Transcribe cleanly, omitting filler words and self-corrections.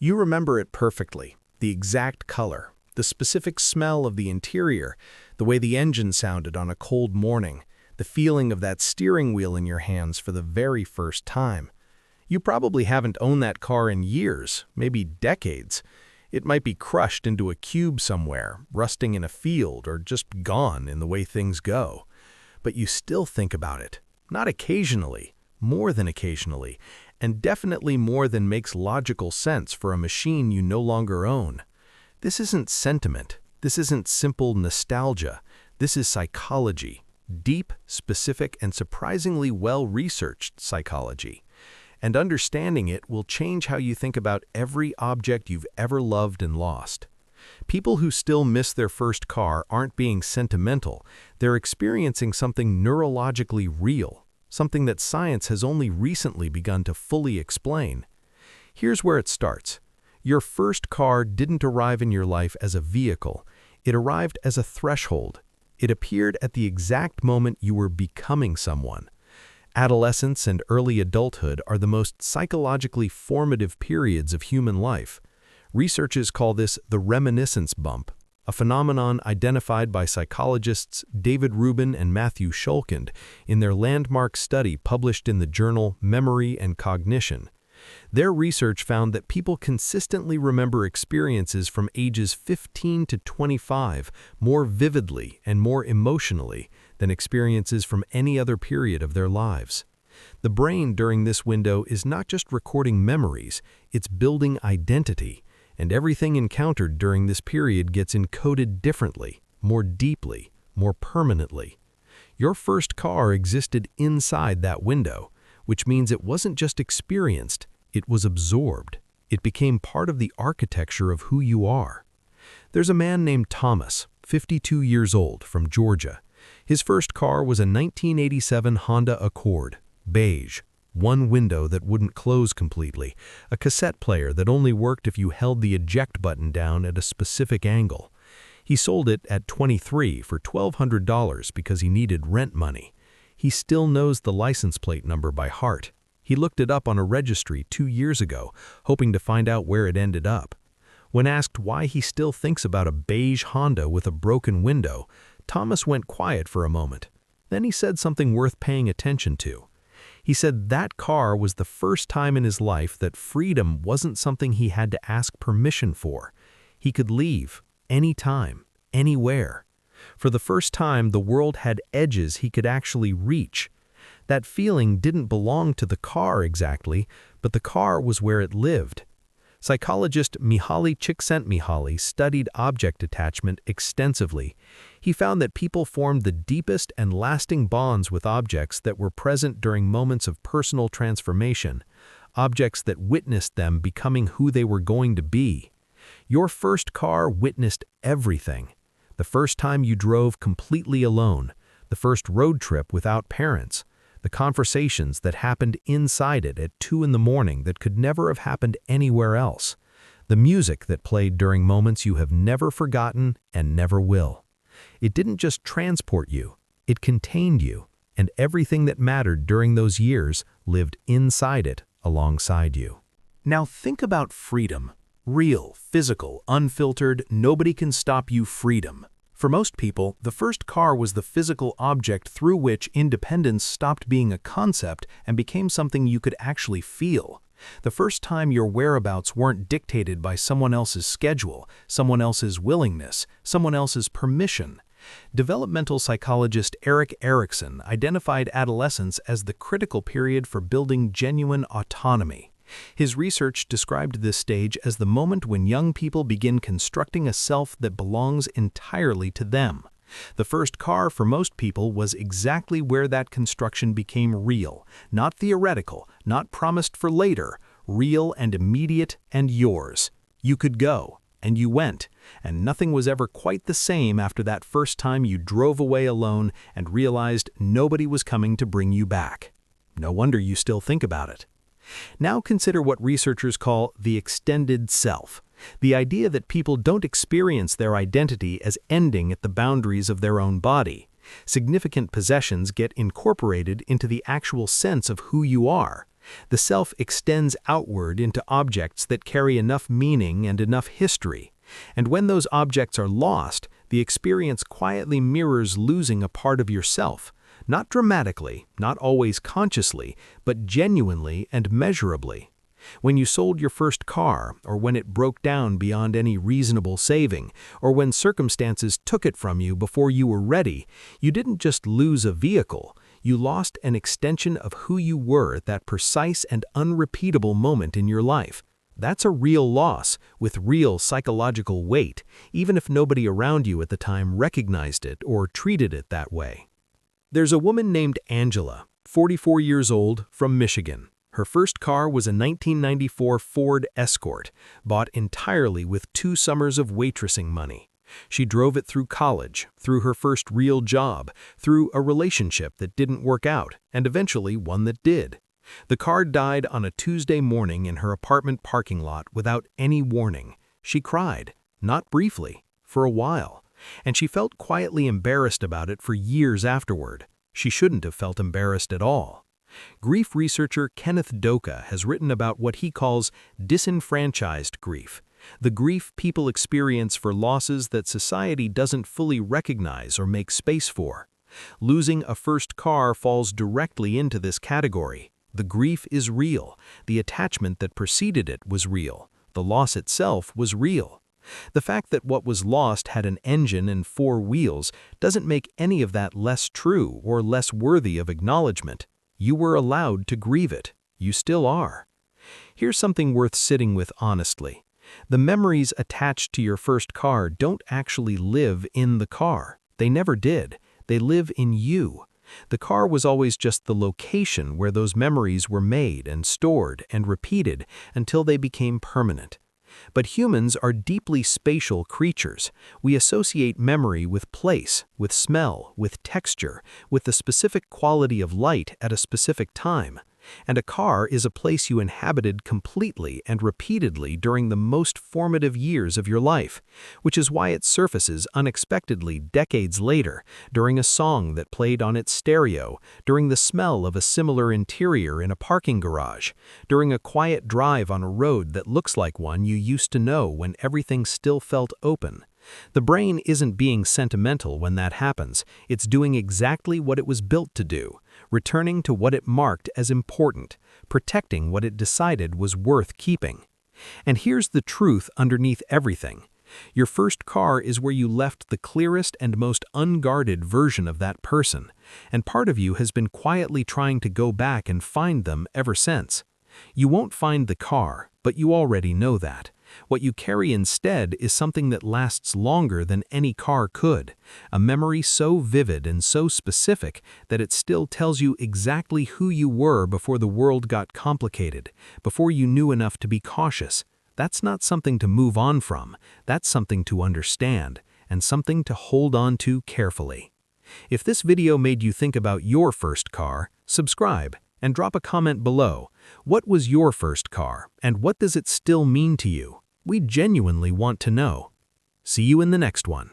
You remember it perfectly, the exact color, the specific smell of the interior, the way the engine sounded on a cold morning, the feeling of that steering wheel in your hands for the very first time. You probably haven't owned that car in years, maybe decades. It might be crushed into a cube somewhere, rusting in a field, or just gone in the way things go. But you still think about it, not occasionally, more than occasionally, and definitely more than makes logical sense for a machine you no longer own. This isn't sentiment. This isn't simple nostalgia. This is psychology. Deep, specific, and surprisingly well-researched psychology. And understanding it will change how you think about every object you've ever loved and lost. People who still miss their first car aren't being sentimental. They're experiencing something neurologically real, something that science has only recently begun to fully explain. Here's where it starts. Your first car didn't arrive in your life as a vehicle. It arrived as a threshold. It appeared at the exact moment you were becoming someone. Adolescence and early adulthood are the most psychologically formative periods of human life. Researchers call this the reminiscence bump, a phenomenon identified by psychologists David Rubin and Matthew Shulkind in their landmark study published in the journal Memory and Cognition. Their research found that people consistently remember experiences from ages 15 to 25 more vividly and more emotionally than experiences from any other period of their lives. The brain during this window is not just recording memories, it's building identity, and everything encountered during this period gets encoded differently, more deeply, more permanently. Your first car existed inside that window, which means it wasn't just experienced, it was absorbed. It became part of the architecture of who you are. There's a man named Thomas, 52 years old, from Georgia. His first car was a 1987 Honda Accord, beige, one window that wouldn't close completely, a cassette player that only worked if you held the eject button down at a specific angle. He sold it at 23 for $1,200 because he needed rent money. He still knows the license plate number by heart. He looked it up on a registry 2 years ago, hoping to find out where it ended up. When asked why he still thinks about a beige Honda with a broken window, Thomas went quiet for a moment. Then he said something worth paying attention to. He said that car was the first time in his life that freedom wasn't something he had to ask permission for. He could leave, anytime, anywhere. For the first time, the world had edges he could actually reach. That feeling didn't belong to the car exactly, but the car was where it lived. Psychologist Mihaly Csikszentmihalyi studied object attachment extensively. He found that people formed the deepest and lasting bonds with objects that were present during moments of personal transformation, objects that witnessed them becoming who they were going to be. Your first car witnessed everything. The first time you drove completely alone, the first road trip without parents, the conversations that happened inside it at 2 in the morning that could never have happened anywhere else, the music that played during moments you have never forgotten and never will. It didn't just transport you, it contained you, and everything that mattered during those years lived inside it alongside you. Now think about freedom. Real, physical, unfiltered, nobody can stop you freedom. For most people, the first car was the physical object through which independence stopped being a concept and became something you could actually feel. The first time your whereabouts weren't dictated by someone else's schedule, someone else's willingness, someone else's permission. Developmental psychologist Erik Erikson identified adolescence as the critical period for building genuine autonomy. His research described this stage as the moment when young people begin constructing a self that belongs entirely to them. The first car for most people was exactly where that construction became real, not theoretical, not promised for later, real and immediate and yours. You could go, and you went, and nothing was ever quite the same after that first time you drove away alone and realized nobody was coming to bring you back. No wonder you still think about it. Now consider what researchers call the extended self, the idea that people don't experience their identity as ending at the boundaries of their own body. Significant possessions get incorporated into the actual sense of who you are. The self extends outward into objects that carry enough meaning and enough history. And when those objects are lost, the experience quietly mirrors losing a part of yourself. Not dramatically, not always consciously, but genuinely and measurably. When you sold your first car, or when it broke down beyond any reasonable saving, or when circumstances took it from you before you were ready, you didn't just lose a vehicle, you lost an extension of who you were at that precise and unrepeatable moment in your life. That's a real loss, with real psychological weight, even if nobody around you at the time recognized it or treated it that way. There's a woman named Angela, 44 years old, from Michigan. Her first car was a 1994 Ford Escort, bought entirely with 2 summers of waitressing money. She drove it through college, through her first real job, through a relationship that didn't work out, and eventually one that did. The car died on a Tuesday morning in her apartment parking lot without any warning. She cried, not briefly, for a while, and she felt quietly embarrassed about it for years afterward. She shouldn't have felt embarrassed at all. Grief researcher Kenneth Doka has written about what he calls disenfranchised grief, the grief people experience for losses that society doesn't fully recognize or make space for. Losing a first car falls directly into this category. The grief is real. The attachment that preceded it was real. The loss itself was real. The fact that what was lost had an engine and 4 wheels doesn't make any of that less true or less worthy of acknowledgement. You were allowed to grieve it. You still are. Here's something worth sitting with honestly. The memories attached to your first car don't actually live in the car. They never did. They live in you. The car was always just the location where those memories were made and stored and repeated until they became permanent. But humans are deeply spatial creatures. We associate memory with place, with smell, with texture, with the specific quality of light at a specific time. And a car is a place you inhabited completely and repeatedly during the most formative years of your life, which is why it surfaces unexpectedly decades later, during a song that played on its stereo, during the smell of a similar interior in a parking garage, during a quiet drive on a road that looks like one you used to know when everything still felt open. The brain isn't being sentimental when that happens. It's doing exactly what it was built to do, returning to what it marked as important, protecting what it decided was worth keeping. And here's the truth underneath everything. Your first car is where you left the clearest and most unguarded version of that person, and part of you has been quietly trying to go back and find them ever since. You won't find the car, but you already know that. What you carry instead is something that lasts longer than any car could, a memory so vivid and so specific that it still tells you exactly who you were before the world got complicated, before you knew enough to be cautious. That's not something to move on from, that's something to understand, and something to hold on to carefully. If this video made you think about your first car, subscribe and drop a comment below. What was your first car, and what does it still mean to you? We genuinely want to know. See you in the next one.